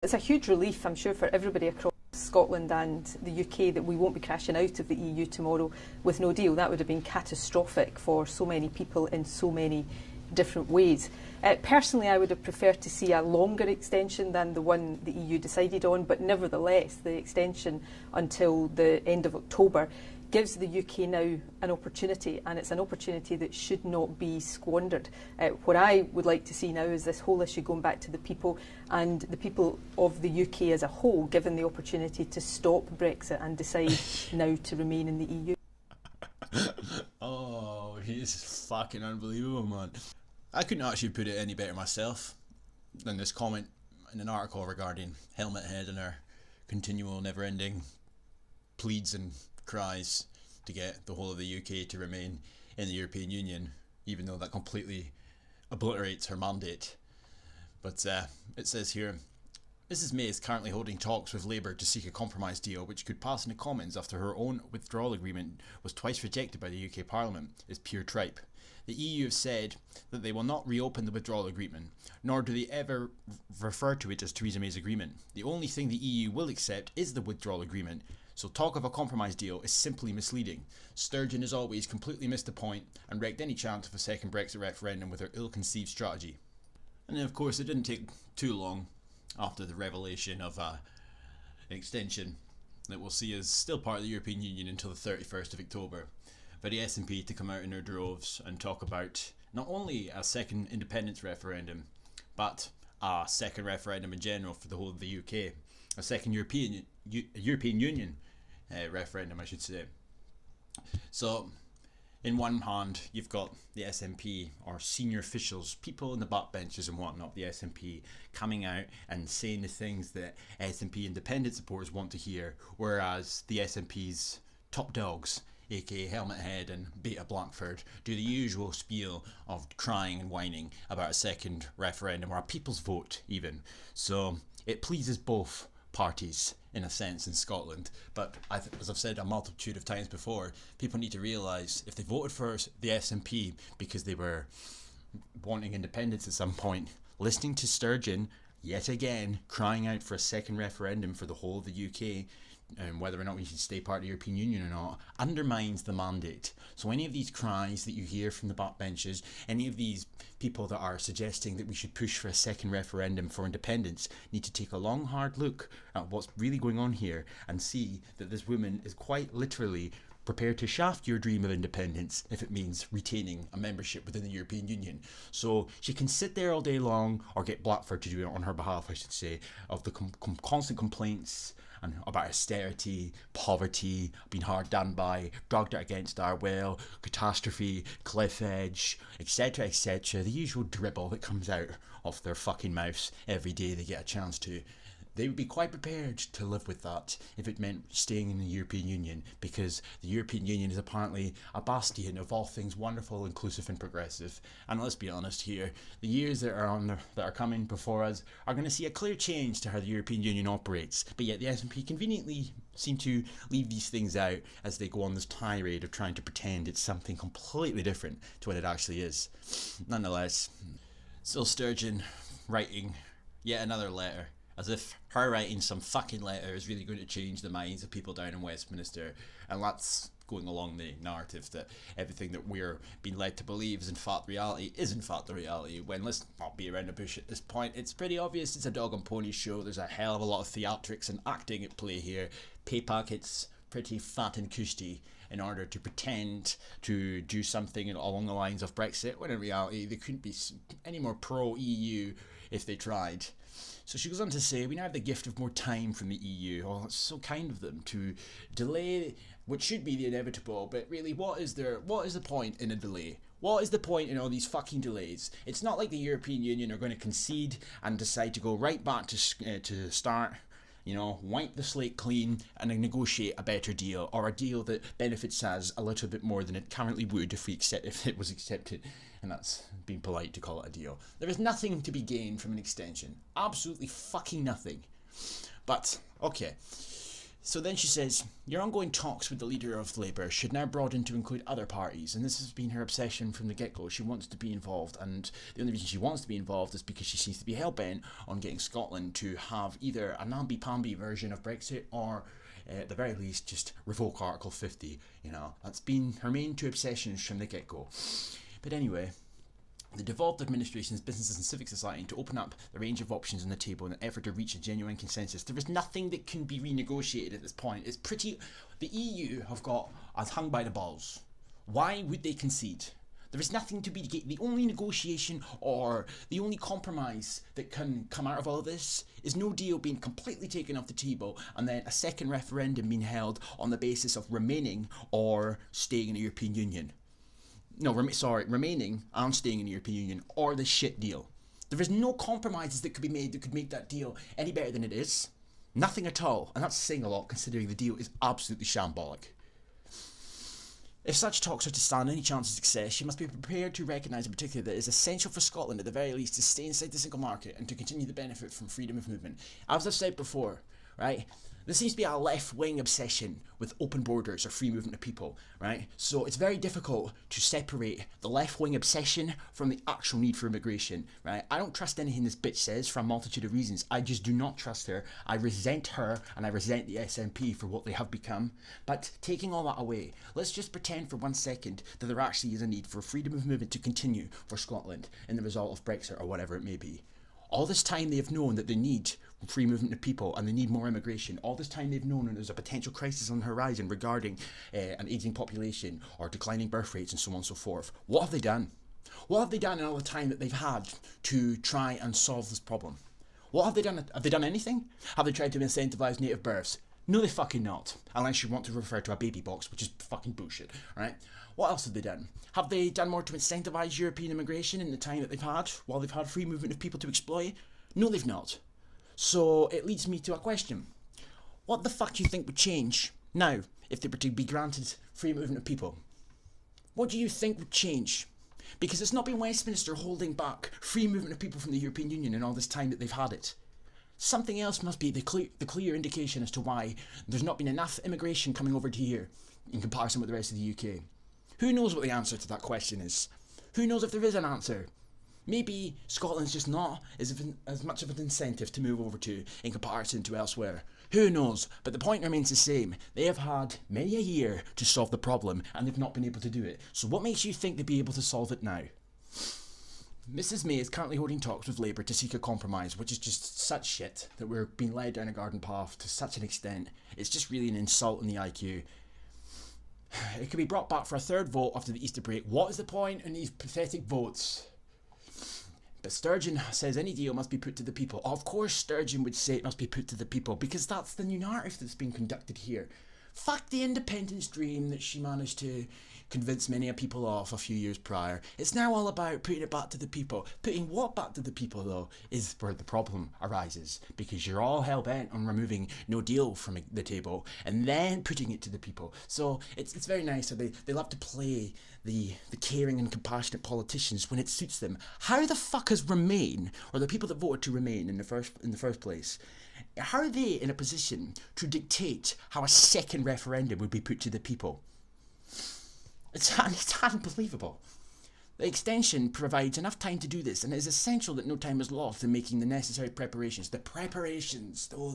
It's a huge relief, I'm sure, for everybody across Scotland and the UK that we won't be crashing out of the EU tomorrow with no deal. That would have been catastrophic for so many people in so many different ways. Personally, I would have preferred to see a longer extension than the one the EU decided on, but nevertheless, the extension until the end of October gives the UK now an opportunity, and it's an opportunity that should not be squandered. What I would like to see now is this whole issue going back to the people, and the people of the UK as a whole given the opportunity to stop Brexit and decide now to remain in the EU. Oh, he's fucking unbelievable, man. I couldn't actually put it any better myself than this comment in an article regarding Helmet Head and her continual never-ending pleads and cries to get the whole of the UK to remain in the European Union, even though that completely obliterates her mandate. But it says here, Mrs May is currently holding talks with Labour to seek a compromise deal which could pass in the Commons after her own withdrawal agreement was twice rejected by the UK Parliament. Is pure tripe. The EU have said that they will not reopen the withdrawal agreement, nor do they ever refer to it as Theresa May's agreement. The only thing the EU will accept is the withdrawal agreement, so talk of a compromise deal is simply misleading. Sturgeon, as always, completely missed the point and wrecked any chance of a second Brexit referendum with her ill-conceived strategy. And then, of course, it didn't take too long after the revelation of an extension that will see us still part of the European Union until the 31st of October, for the SNP to come out in their droves and talk about not only a second independence referendum, but a second referendum in general for the whole of the UK, a second European Union referendum, I should say. So, in one hand, you've got the SNP, or senior officials, people in the backbenches and whatnot, the SNP, coming out and saying the things that SNP independent supporters want to hear, whereas the SNP's top dogs, aka Helmet Head and Beta Blackford, do the usual spiel of crying and whining about a second referendum, or a people's vote even. So it pleases both parties in a sense in Scotland, but as I've said a multitude of times before, people need to realise if they voted for the SNP because they were wanting independence at some point, listening to Sturgeon yet again crying out for a second referendum for the whole of the UK and whether or not we should stay part of the European Union or not, undermines the mandate. So any of these cries that you hear from the backbenches, any of these people that are suggesting that we should push for a second referendum for independence, need to take a long hard look at what's really going on here and see that this woman is quite literally prepared to shaft your dream of independence if it means retaining a membership within the European Union. So she can sit there all day long, or get Blackford to do it on her behalf, I should say, of the constant complaints and about austerity, poverty, being hard done by, dragged out against our will, catastrophe, cliff edge, etc, etc, the usual dribble that comes out of their fucking mouths every day they get a chance to. They would be quite prepared to live with that if it meant staying in the European Union, because the European Union is apparently a bastion of all things wonderful, inclusive and progressive. And let's be honest here, the years that are coming before us are going to see a clear change to how the European Union operates, but yet the SNP conveniently seem to leave these things out as they go on this tirade of trying to pretend it's something completely different to what it actually is. Nonetheless, still Sturgeon writing yet another letter, as if her writing some fucking letter is really going to change the minds of people down in Westminster. And that's going along the narrative that everything that we're being led to believe is in fact reality is in fact the reality, when let's not be around the bush at this point. It's pretty obvious it's a dog and pony show. There's a hell of a lot of theatrics and acting at play here. Pay packets pretty fat and cushy in order to pretend to do something along the lines of Brexit, when in reality they couldn't be any more pro-EU if they tried. So she goes on to say, we now have the gift of more time from the EU. Oh, it's so kind of them to delay what should be the inevitable, but really what is the point in a delay? What is the point in all these fucking delays? It's not like the European Union are going to concede and decide to go right back to start, you know, wipe the slate clean and then negotiate a better deal, or a deal that benefits us a little bit more than it currently would if it was accepted. And that's being polite to call it a deal. There is nothing to be gained from an extension. Absolutely fucking nothing. But, okay. So then she says, your ongoing talks with the leader of Labour should now broaden to include other parties, and this has been her obsession from the get-go. She wants to be involved, and the only reason she wants to be involved is because she seems to be hell-bent on getting Scotland to have either a namby-pamby version of Brexit or, at the very least, just revoke Article 50. You know, that's been her main two obsessions from the get-go. But anyway, the devolved administrations, businesses and civic society to open up the range of options on the table in an effort to reach a genuine consensus. There is nothing that can be renegotiated at this point. It's pretty... The EU have got us hung by the balls. Why would they concede? There is nothing to be... The only negotiation or the only compromise that can come out of all of this is no deal being completely taken off the table and then a second referendum being held on the basis of remaining or staying in the European Union. No, remaining and staying in the European Union, or the shit deal. There is no compromises that could be made that could make that deal any better than it is. Nothing at all, and that's saying a lot considering the deal is absolutely shambolic. If such talks are to stand any chance of success, she must be prepared to recognise in particular that it is essential for Scotland at the very least to stay inside the single market and to continue to benefit from freedom of movement. As I've said before, right? There seems to be a left-wing obsession with open borders or free movement of people, right? So it's very difficult to separate the left-wing obsession from the actual need for immigration, right? I don't trust anything this bitch says for a multitude of reasons. I just do not trust her. I resent her and I resent the SNP for what they have become. But taking all that away, let's just pretend for 1 second that there actually is a need for freedom of movement to continue for Scotland in the result of Brexit or whatever it may be. All this time they have known that they need free movement of people and they need more immigration. All this time they've known that there's a potential crisis on the horizon regarding an ageing population or declining birth rates and so on and so forth. What have they done? What have they done in all the time that they've had to try and solve this problem? What have they done? Have they done anything? Have they tried to incentivise native births? No, they fucking not. Unless you want to refer to a baby box, which is fucking bullshit, right? What else have they done? Have they done more to incentivise European immigration in the time that they've had, while they've had free movement of people to exploit? No, they've not. So it leads me to a question. What the fuck do you think would change now if they were to be granted free movement of people? What do you think would change? Because it's not been Westminster holding back free movement of people from the European Union in all this time that they've had it. Something else must be the clear indication as to why there's not been enough immigration coming over to here in comparison with the rest of the UK. Who knows what the answer to that question is? Who knows if there is an answer? Maybe Scotland's just not as much of an incentive to move over to in comparison to elsewhere. Who knows? But the point remains the same. They have had many a year to solve the problem and they've not been able to do it. So what makes you think they'd be able to solve it now? Mrs May is currently holding talks with Labour to seek a compromise, which is just such shit that we're being led down a garden path to such an extent. It's just really an insult on the IQ. It could be brought back for a third vote after the Easter break. What is the point in these pathetic votes? But Sturgeon says any deal must be put to the people. Of course Sturgeon would say it must be put to the people because that's the new narrative that's being conducted here. Fuck the independence dream that she managed to convince many a people of a few years prior. It's now all about putting it back to the people. Putting what back to the people, though, is where the problem arises. Because you're all hell-bent on removing no deal from the table and then putting it to the people. So it's very nice. So they love to play the caring and compassionate politicians when it suits them. How the fuck has Remain, or the people that voted to Remain in the first place, how are they in a position to dictate how a second referendum would be put to the people? It's unbelievable. The extension provides enough time to do this, and it is essential that no time is lost in making the necessary preparations. The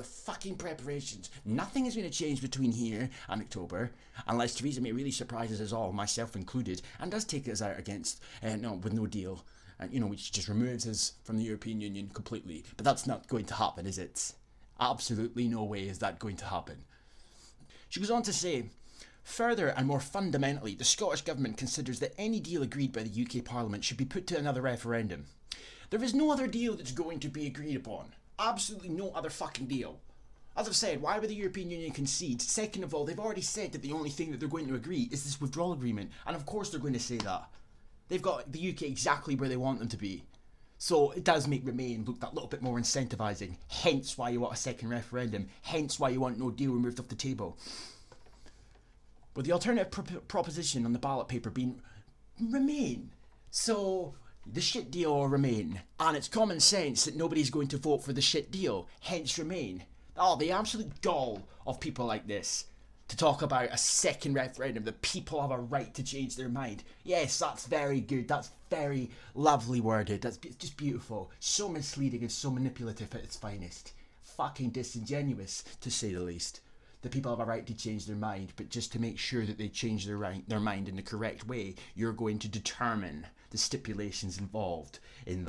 fucking preparations. Nothing is going to change between here and October, unless Theresa May really surprises us all, myself included, and does take us out with no deal, which just removes us from the European Union completely. But that's not going to happen, is it? Absolutely no way is that going to happen. She goes on to say, further and more fundamentally, the Scottish Government considers that any deal agreed by the UK Parliament should be put to another referendum. There is no other deal that's going to be agreed upon. Absolutely no other fucking deal. As I've said, why would the European Union concede? Second of all, they've already said that the only thing that they're going to agree is this withdrawal agreement. And of course they're going to say that. They've got the UK exactly where they want them to be. So it does make Remain look that little bit more incentivising. Hence why you want a second referendum. Hence why you want no deal removed off the table. With the alternative proposition on the ballot paper being Remain. So the shit deal or Remain. And it's common sense that nobody's going to vote for the shit deal. Hence Remain. Oh, the absolute gall of people like this to talk about a second referendum, that people have a right to change their mind. Yes, that's very good. That's very lovely worded. That's just beautiful. So misleading and so manipulative at its finest. Fucking disingenuous, to say the least. The people have a right to change their mind, but just to make sure that they change their mind in the correct way, you're going to determine the stipulations involved in